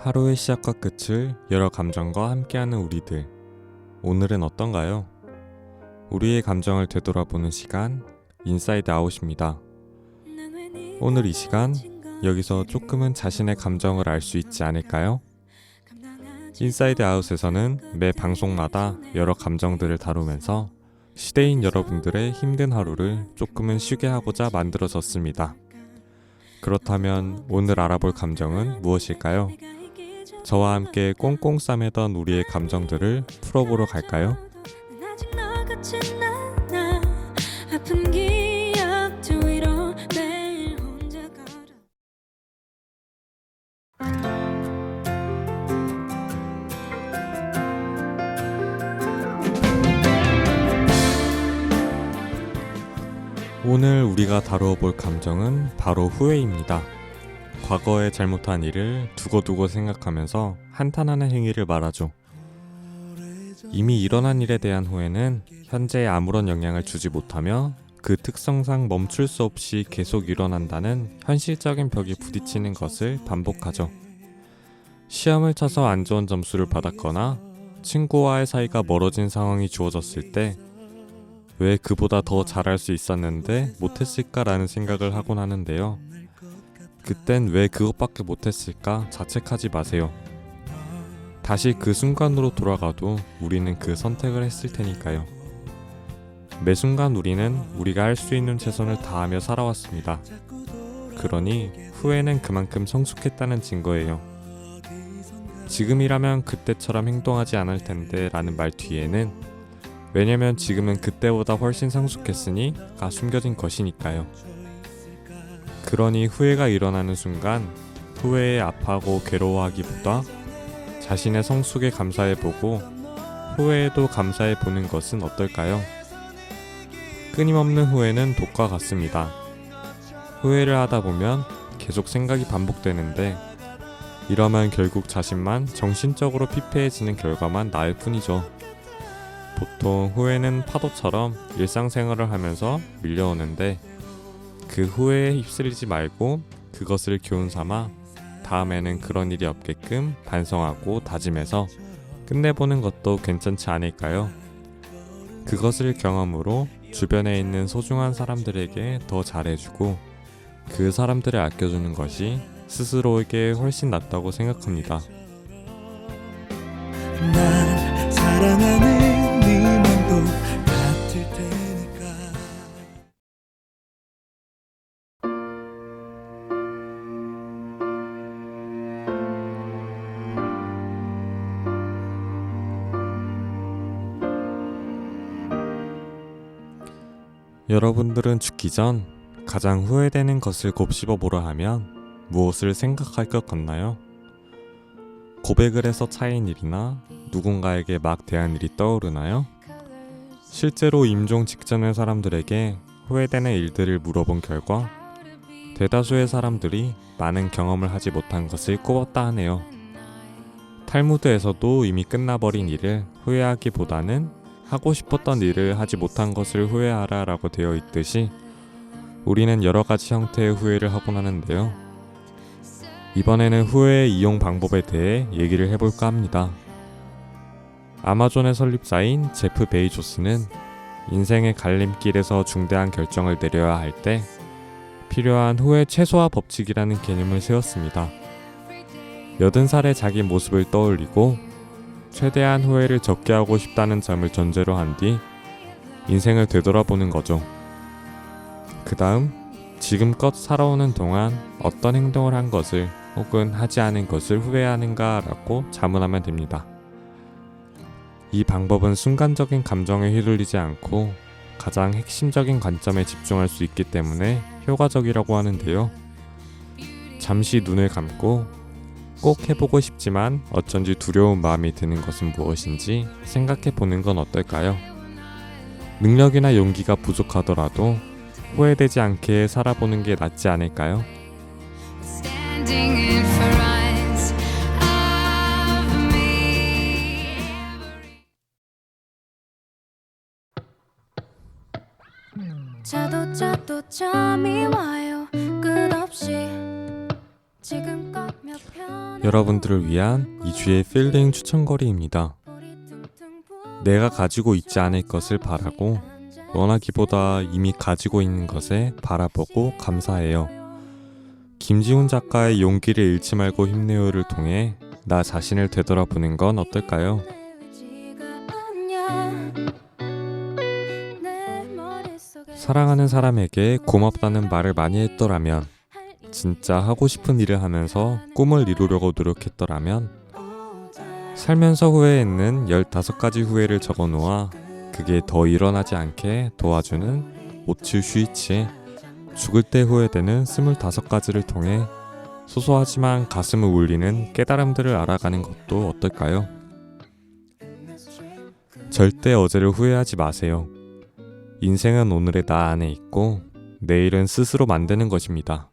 하루의 시작과 끝을 여러 감정과 함께하는 우리들. 오늘은 어떤가요? 우리의 감정을 되돌아보는 시간, 인사이드 아웃입니다. 오늘 이 시간, 여기서 조금은 자신의 감정을 알 수 있지 않을까요? 인사이드 아웃에서는 매 방송마다 여러 감정들을 다루면서 시대인 여러분들의 힘든 하루를 조금은 쉬게 하고자 만들어졌습니다. 그렇다면 오늘 알아볼 감정은 무엇일까요? 저와 함께 꽁꽁 싸매던 우리의 감정들을 풀어보러 갈까요? 오늘 우리가 다루어 볼 감정은 바로 후회입니다. 과거에 잘못한 일을 두고두고 생각하면서 한탄하는 행위를 말하죠. 이미 일어난 일에 대한 후회는 현재에 아무런 영향을 주지 못하며 그 특성상 멈출 수 없이 계속 일어난다는 현실적인 벽에 부딪히는 것을 반복하죠. 시험을 쳐서 안 좋은 점수를 받았거나 친구와의 사이가 멀어진 상황이 주어졌을 때 왜 그보다 더 잘할 수 있었는데 못했을까라는 생각을 하곤 하는데요. 그땐 왜 그것밖에 못했을까 자책하지 마세요. 다시 그 순간으로 돌아가도 우리는 그 선택을 했을 테니까요. 매 순간 우리는 우리가 할 수 있는 최선을 다하며 살아왔습니다. 그러니 후회는 그만큼 성숙했다는 증거예요. 지금이라면 그때처럼 행동하지 않을 텐데 라는 말 뒤에는 왜냐면 지금은 그때보다 훨씬 성숙했으니가 숨겨진 것이니까요. 그러니 후회가 일어나는 순간 후회에 아파하고 괴로워하기보다 자신의 성숙에 감사해보고 후회에도 감사해보는 것은 어떨까요? 끊임없는 후회는 독과 같습니다. 후회를 하다 보면 계속 생각이 반복되는데 이러면 결국 자신만 정신적으로 피폐해지는 결과만 나을 뿐이죠. 보통 후회는 파도처럼 일상생활을 하면서 밀려오는데 그 후회에 휩쓸리지 말고 그것을 교훈 삼아 다음에는 그런 일이 없게끔 반성하고 다짐해서 끝내보는 것도 괜찮지 않을까요? 그것을 경험으로 주변에 있는 소중한 사람들에게 더 잘해주고 그 사람들을 아껴주는 것이 스스로에게 훨씬 낫다고 생각합니다. 날 사랑하는 네 맘도 같을 테니까. 여러분들은 죽기 전 가장 후회되는 것을 곱씹어 보라 하면 무엇을 생각할 것 같나요? 고백을 해서 차인 일이나 누군가에게 막 대한 일이 떠오르나요? 실제로 임종 직전의 사람들에게 후회되는 일들을 물어본 결과 대다수의 사람들이 많은 경험을 하지 못한 것을 꼽았다 하네요. 탈무드에서도 이미 끝나버린 일을 후회하기보다는 하고 싶었던 일을 하지 못한 것을 후회하라 라고 되어 있듯이 우리는 여러 가지 형태의 후회를 하곤 하는데요. 이번에는 후회의 이용 방법에 대해 얘기를 해볼까 합니다. 아마존의 설립자인 제프 베이조스는 인생의 갈림길에서 중대한 결정을 내려야 할 때 필요한 후회 최소화 법칙이라는 개념을 세웠습니다. 80살의 자기 모습을 떠올리고 최대한 후회를 적게 하고 싶다는 점을 전제로 한 뒤 인생을 되돌아보는 거죠. 그 다음 지금껏 살아오는 동안 어떤 행동을 한 것을 혹은 하지 않은 것을 후회하는가 라고 자문하면 됩니다. 이 방법은 순간적인 감정에 휘둘리지 않고 가장 핵심적인 관점에 집중할 수 있기 때문에 효과적이라고 하는데요. 잠시 눈을 감고 꼭 해보고 싶지만 어쩐지 두려운 마음이 드는 것은 무엇인지 생각해 보는 건 어떨까요? 능력이나 용기가 부족하더라도 후회되지 않게 살아보는 게 낫지 않을까요? 자도 잠이 와요 끝없이 지금껏 몇 여러분들을 위한 2주의 필링 추천거리입니다. 내가 가지고 있지 않을 것을 바라고 원하기보다 이미 가지고 있는 것에 바라보고 감사해요. 김지훈 작가의 용기를 잃지 말고 힘내요를 통해 나 자신을 되돌아보는 건 어떨까요? 사랑하는 사람에게 고맙다는 말을 많이 했더라면, 진짜 하고 싶은 일을 하면서 꿈을 이루려고 노력했더라면, 살면서 후회했는 15가지 후회를 적어 놓아 그게 더 일어나지 않게 도와주는 오츠 슈이치의 죽을 때 후회되는 25가지를 통해 소소하지만 가슴을 울리는 깨달음들을 알아가는 것도 어떨까요? 절대 어제를 후회하지 마세요. 인생은 오늘의 나 안에 있고 내일은 스스로 만드는 것입니다.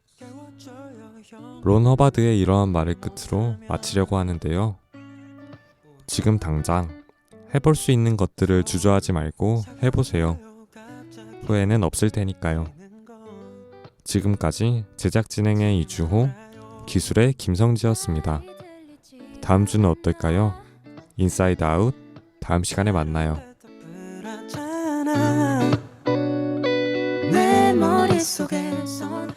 론 허바드의 이러한 말을 끝으로 마치려고 하는데요. 지금 당장 해볼 수 있는 것들을 주저하지 말고 해보세요. 후회는 없을 테니까요. 지금까지 제작 진행의 이주호, 기술의 김성지였습니다. 다음 주는 어떨까요? 인사이드 아웃, 다음 시간에 만나요. 내 머릿속에선